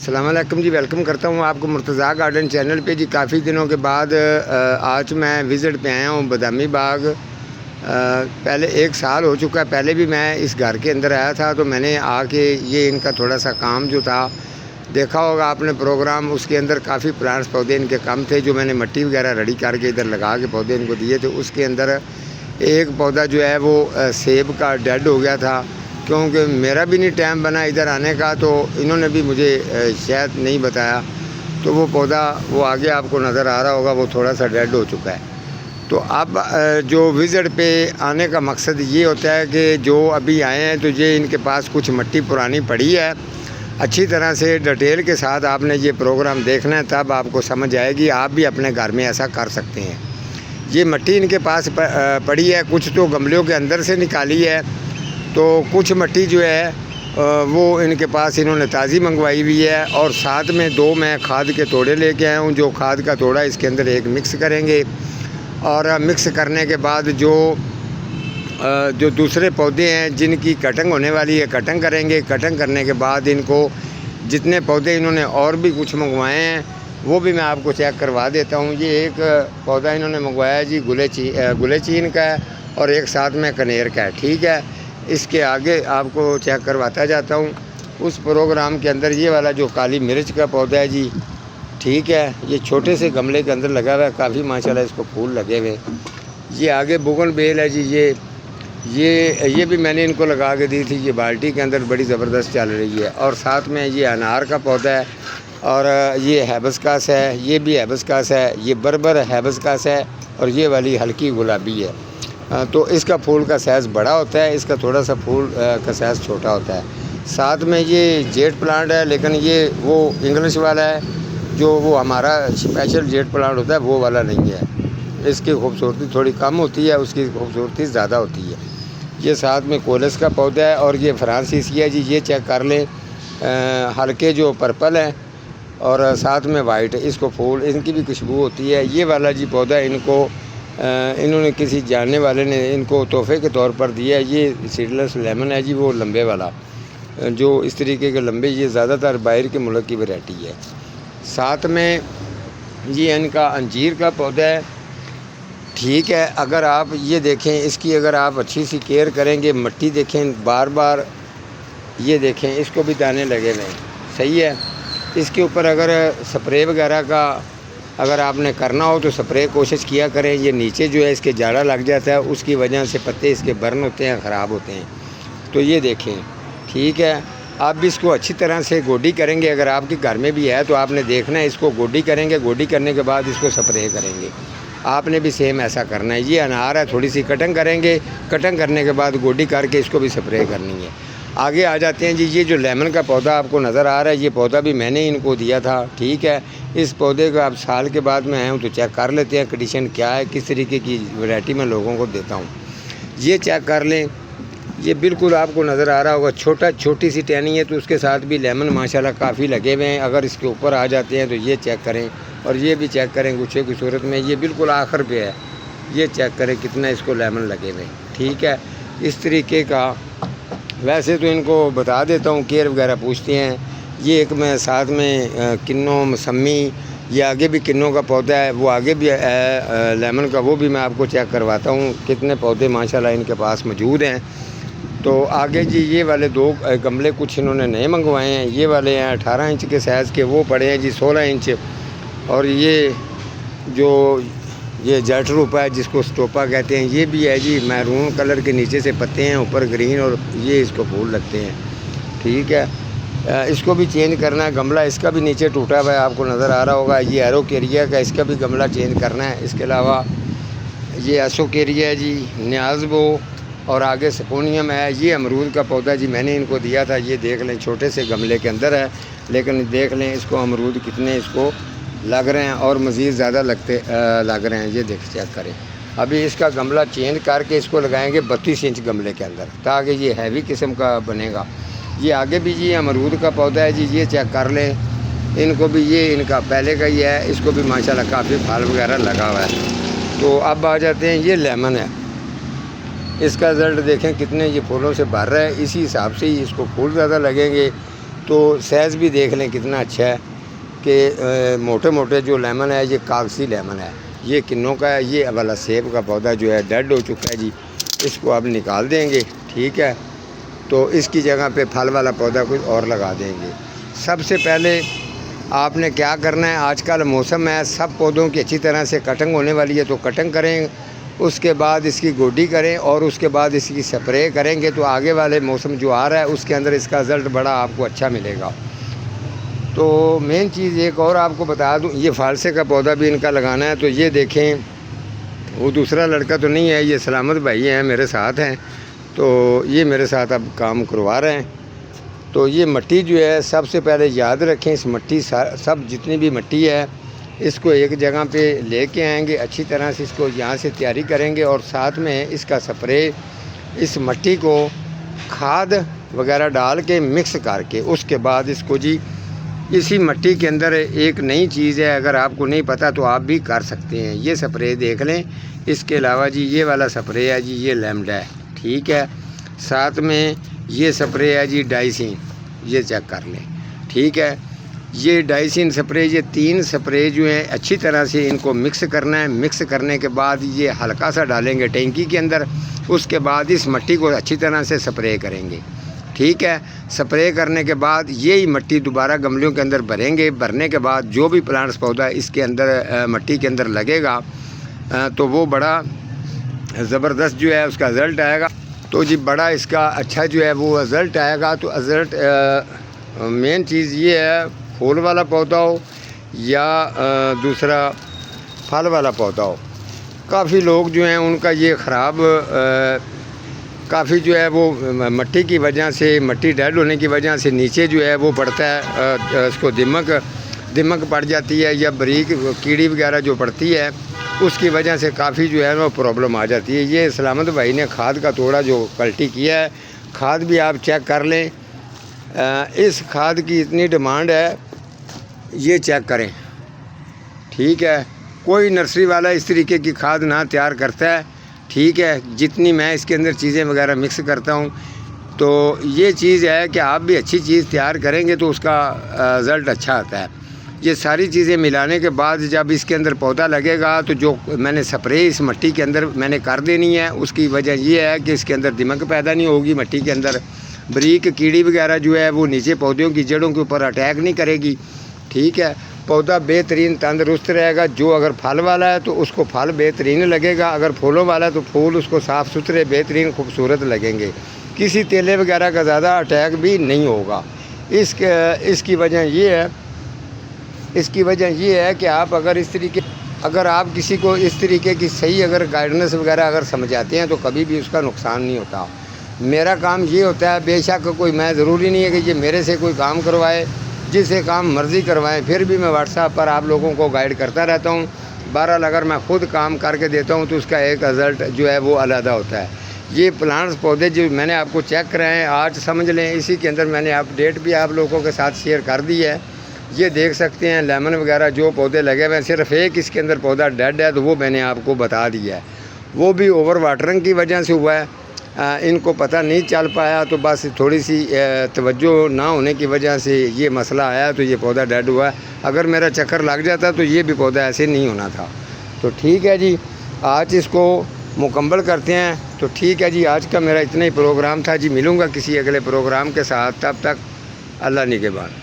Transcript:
अस्सलाम वालेकुम जी, वेलकम करता हूँ आपको मुर्तज़ा गार्डन चैनल पे जी। काफ़ी दिनों के बाद आज मैं विज़िट पे आया हूँ बादामी बाग। पहले 1 साल हो चुका है, पहले भी मैं इस घर के अंदर आया था, तो मैंने आके ये इनका थोड़ा सा काम जो था देखा होगा आपने प्रोग्राम। उसके अंदर काफ़ी प्लांट्स पौधे इनके कम थे, जो मैंने मिट्टी वगैरह रेडी करके इधर लगा के पौधे इनको दिए थे। उसके अंदर एक पौधा जो है वो सेब का डेड हो गया था, क्योंकि मेरा भी नहीं टाइम बना इधर आने का, तो इन्होंने भी मुझे शायद नहीं बताया। तो वो पौधा वो आगे आपको नज़र आ रहा होगा, वो थोड़ा सा डेड हो चुका है। तो अब जो विज़िट पे आने का मकसद ये होता है कि जो अभी आए हैं तो ये इनके पास कुछ मिट्टी पुरानी पड़ी है, अच्छी तरह से डिटेल के साथ आपने ये प्रोग्राम देखना है, तब आपको समझ आएगी। आप भी अपने घर में ऐसा कर सकते हैं। ये मिट्टी इनके पास पड़ी है, कुछ तो गमलों के अंदर से निकाली है, तो कुछ मिट्टी जो है वो इनके पास इन्होंने ताज़ी मंगवाई हुई है। और साथ में 2 मैं खाद के तोड़े लेके आया हूँ। जो खाद का तोड़ा इसके अंदर एक मिक्स करेंगे, और मिक्स करने के बाद जो दूसरे पौधे हैं जिनकी कटिंग होने वाली है, कटिंग करेंगे। कटिंग करने के बाद इनको जितने पौधे इन्होंने और भी कुछ मंगवाए हैं वो भी मैं आपको चेक करवा देता हूँ। ये एक पौधा इन्होंने मंगवाया जी गुलेचीन का है, और एक साथ में कनेर का है, ठीक है। इसके आगे आपको चेक करवाता जाता हूँ। उस प्रोग्राम के अंदर ये वाला जो काली मिर्च का पौधा है जी, ठीक है, ये छोटे से गमले के अंदर लगा हुआ है, काफ़ी माशाल्लाह इसको फूल लगे हुए। ये आगे बोगनवेल है जी, ये भी मैंने इनको लगा के दी थी। ये बाल्टी के अंदर बड़ी ज़बरदस्त चल रही है। और साथ में ये अनार का पौधा है, और ये हैबिस्कस है, ये भी हैबिस्कस है, ये बर्बर हैबिस्कस है, और ये वाली हल्की गुलाबी है। तो इसका फूल का साइज़ बड़ा होता है, इसका थोड़ा सा फूल का साइज़ छोटा होता है। साथ में ये जेट प्लांट है, लेकिन ये वो इंग्लिश वाला है, जो वो हमारा स्पेशल जेट प्लांट होता है वो वाला नहीं है। इसकी खूबसूरती थोड़ी कम होती है, उसकी खूबसूरती ज़्यादा होती है। ये साथ में कोलस का पौधा है, और ये फ्रांसीसी है जी, ये चेक कर लें, हल्के जो पर्पल है और साथ में वाइट, इसको फूल इनकी भी खुशबू होती है। ये वाला जी पौधा इन्होंने किसी जानने वाले ने इनको तोहफे के तौर पर दिया है। ये सीडलेस लेमन है जी, वो लंबे वाला, जो इस तरीके के लंबे, ये ज़्यादातर बाहर के मुल्क की वैरायटी है। साथ में ये इनका अंजीर का पौधा है, ठीक है। अगर आप ये देखें, इसकी अगर आप अच्छी सी केयर करेंगे, मिट्टी देखें बार बार, ये देखें इसको भी दाने लगे हुए हैं, सही है। इसके ऊपर अगर स्प्रे वगैरह का अगर आपने करना हो तो स्प्रे कोशिश किया करें। ये नीचे जो है इसके जाड़ा लग जाता है, उसकी वजह से पत्ते इसके बर्न होते हैं, ख़राब होते हैं। तो ये देखें, ठीक है। आप भी इसको अच्छी तरह से गोडी करेंगे। अगर आपके घर में भी है तो आपने देखना है, इसको गोडी करेंगे, गोडी करने के बाद इसको स्प्रे करेंगे। आपने भी सेम ऐसा करना है। ये अनार है, थोड़ी सी कटिंग करेंगे, कटिंग करने के बाद गोडी करके इसको भी स्प्रे करनी है। आगे आ जाते हैं जी। ये जो लेमन का पौधा आपको नज़र आ रहा है, ये पौधा भी मैंने इनको दिया था, ठीक है। इस पौधे को आप साल के बाद में आए हूँ तो चेक कर लेते हैं कंडीशन क्या है, किस तरीके की वैरायटी मैं लोगों को देता हूँ। ये चेक कर लें, ये बिल्कुल आपको नज़र आ रहा होगा, छोटी सी टहनी है, तो उसके साथ भी लेमन माशाल्लाह काफ़ी लगे हुए हैं। अगर इसके ऊपर आ जाते हैं तो ये चेक करें, और ये भी चेक करें गुच्छे की सूरत में। ये बिल्कुल आखिर पे है, ये चेक करें कितना इसको लेमन लगे हुए, ठीक है। इस तरीके का वैसे तो इनको बता देता हूँ, केयर वगैरह पूछते हैं। ये एक मैं साथ में किन्नों मौसमी, ये आगे भी किन्नों का पौधा है, वो आगे भी लेमन का, वो भी मैं आपको चेक करवाता हूँ कितने पौधे माशाल्लाह इनके पास मौजूद हैं। तो आगे जी ये वाले 2 गमले कुछ इन्होंने नए मंगवाए हैं। ये वाले हैं 18 इंच के साइज़ के, वो पड़े हैं जी 16 इंच। और ये जैटरूप है जिसको स्टोपा कहते हैं, ये भी है जी मैरून कलर के, नीचे से पत्ते हैं, ऊपर ग्रीन, और ये इसको फूल लगते हैं, ठीक है। इसको भी चेंज करना है गमला, इसका भी नीचे टूटा हुआ है, आपको नज़र आ रहा होगा। ये एरोकेरिया का, इसका भी गमला चेंज करना है। इसके अलावा ये एसोकेरिया है जी, न्याज़बो, और आगे सपोनियम है। ये अमरूद का पौधा जी मैंने इनको दिया था, ये देख लें छोटे से गमले के अंदर है, लेकिन देख लें इसको अमरूद कितने इसको लग रहे हैं, और मज़ीद ज़्यादा लग रहे हैं। ये देख चेक करें। अभी इसका गमला चेंज करके इसको लगाएंगे 32 इंच गमले के अंदर, ताकि ये हैवी किस्म का बनेगा। ये आगे भी जी अमरूद का पौधा है जी, ये चेक कर लें। इनको भी ये इनका पहले का ही है, इसको भी माशाल्लाह काफ़ी फल वगैरह लगा हुआ है। तो अब आ जाते हैं, ये लेमन है, इसका रिज़ल्ट देखें कितने ये फूलों से भर रहा है। इसी हिसाब से ही इसको फूल ज़्यादा लगेंगे। तो साइज़ भी देख लें कितना अच्छा है कि मोटे मोटे जो लेमन है ये कागसी लेमन है, ये किन्नों का है। ये वाला सेब का पौधा जो है डेड हो चुका है जी, इसको अब निकाल देंगे, ठीक है। तो इसकी जगह पे फल वाला पौधा कुछ और लगा देंगे। सबसे पहले आपने क्या करना है, आजकल मौसम है, सब पौधों की अच्छी तरह से कटिंग होने वाली है, तो कटिंग करें, उसके बाद इसकी गोडी करें और उसके बाद इसकी स्प्रे करेंगे, तो आगे वाले मौसम जो आ रहा है उसके अंदर इसका रिज़ल्ट बड़ा आपको अच्छा मिलेगा। तो मेन चीज़ एक और आपको बता दूं, ये फालसे का पौधा भी इनका लगाना है। तो ये देखें, वो दूसरा लड़का तो नहीं है, ये सलामत भाई हैं, मेरे साथ हैं, तो ये मेरे साथ अब काम करवा रहे हैं। तो ये मिट्टी जो है, सबसे पहले याद रखें, इस मिट्टी सब जितनी भी मिट्टी है इसको एक जगह पे लेके आएंगे, अच्छी तरह से इसको यहाँ से तैयारी करेंगे और साथ में इसका स्प्रे, इस मिट्टी को खाद वगैरह डाल के मिक्स करके उसके बाद इसको जी इसी मिट्टी के अंदर एक नई चीज़ है, अगर आपको नहीं पता तो आप भी कर सकते हैं, ये स्प्रे देख लें। इसके अलावा जी ये वाला स्प्रे है जी, ये लैम्डा है, ठीक है। साथ में ये स्प्रे है जी डाइसिन, ये चेक कर लें, ठीक है। ये डाइसिन स्प्रे, ये 3 स्प्रे जो हैं अच्छी तरह से इनको मिक्स करना है। मिक्स करने के बाद ये हल्का सा डालेंगे टैंकी के अंदर, उसके बाद इस मिट्टी को अच्छी तरह से स्प्रे करेंगे, ठीक है। स्प्रे करने के बाद यही मिट्टी दोबारा गमलों के अंदर भरेंगे। भरने के बाद जो भी प्लांट्स पौधा इसके अंदर मिट्टी के अंदर लगेगा तो वो बड़ा ज़बरदस्त जो है उसका रिज़ल्ट आएगा। तो जी बड़ा इसका अच्छा जो है वो रिज़ल्ट आएगा। तो रिज़ल्ट मेन चीज़ ये है, फूल वाला पौधा हो या दूसरा फल वाला पौधा हो। काफ़ी लोग जो हैं उनका ये ख़राब काफ़ी जो है वो मिट्टी की वजह से, मिट्टी डेड होने की वजह से नीचे जो है वो पड़ता है, उसको दिमक पड़ जाती है या बारीक कीड़ी वगैरह जो पड़ती है, उसकी वजह से काफ़ी जो है वो प्रॉब्लम आ जाती है। ये सलामत भाई ने खाद का थोड़ा जो क्वालिटी किया है, खाद भी आप चेक कर लें, इस खाद की इतनी डिमांड है, ये चेक करें, ठीक है। कोई नर्सरी वाला इस तरीके की खाद ना तैयार करता है, ठीक है। जितनी मैं इसके अंदर चीज़ें वगैरह मिक्स करता हूँ, तो ये चीज़ है कि आप भी अच्छी चीज़ तैयार करेंगे तो उसका रिज़ल्ट अच्छा आता है। ये सारी चीज़ें मिलाने के बाद जब इसके अंदर पौधा लगेगा तो जो मैंने स्प्रे इस मिट्टी के अंदर मैंने कर देनी है, उसकी वजह ये है कि इसके अंदर दिमक पैदा नहीं होगी, मिट्टी के अंदर बारीक कीड़ी वगैरह जो है वो नीचे पौधों की जड़ों के ऊपर अटैक नहीं करेगी, ठीक है। पौधा बेहतरीन तंदुरुस्त रहेगा। जो अगर फल वाला है तो उसको फल बेहतरीन लगेगा, अगर फूलों वाला है तो फूल उसको साफ़ सुथरे बेहतरीन खूबसूरत लगेंगे, किसी तेले वगैरह का ज़्यादा अटैक भी नहीं होगा। इसकी वजह ये है कि आप अगर आप किसी को इस तरीके की सही अगर गाइडेंस वगैरह अगर समझाते हैं तो कभी भी उसका नुकसान नहीं होता। मेरा काम ये होता है, बेशक कोई, मैं ज़रूरी नहीं है कि ये मेरे से कोई काम करवाए, जिससे काम मर्ज़ी करवाएं, फिर भी मैं व्हाट्सएप पर आप लोगों को गाइड करता रहता हूँ। बहरहाल अगर मैं ख़ुद काम करके देता हूँ तो उसका एक रिज़ल्ट जो है वो अलग होता है। ये प्लांट्स पौधे जो मैंने आपको चेक कराए हैं आज, समझ लें इसी के अंदर मैंने अपडेट भी आप लोगों के साथ शेयर कर दी है। ये देख सकते हैं लेमन वगैरह जो पौधे लगे हुए हैं, सिर्फ एक इसके अंदर पौधा डेड है, तो वो मैंने आपको बता दिया है। वो भी ओवर वाटरिंग की वजह से हुआ है, इनको पता नहीं चल पाया, तो बस थोड़ी सी तवज्जो ना होने की वजह से ये मसला आया, तो ये पौधा डेड हुआ है। अगर मेरा चक्कर लग जाता तो ये भी पौधा ऐसे नहीं होना था। तो ठीक है जी, आज इसको मुकम्मल करते हैं। तो ठीक है जी, आज का मेरा इतना ही प्रोग्राम था जी। मिलूँगा किसी अगले प्रोग्राम के साथ, तब तक अल्लाह निगहबान।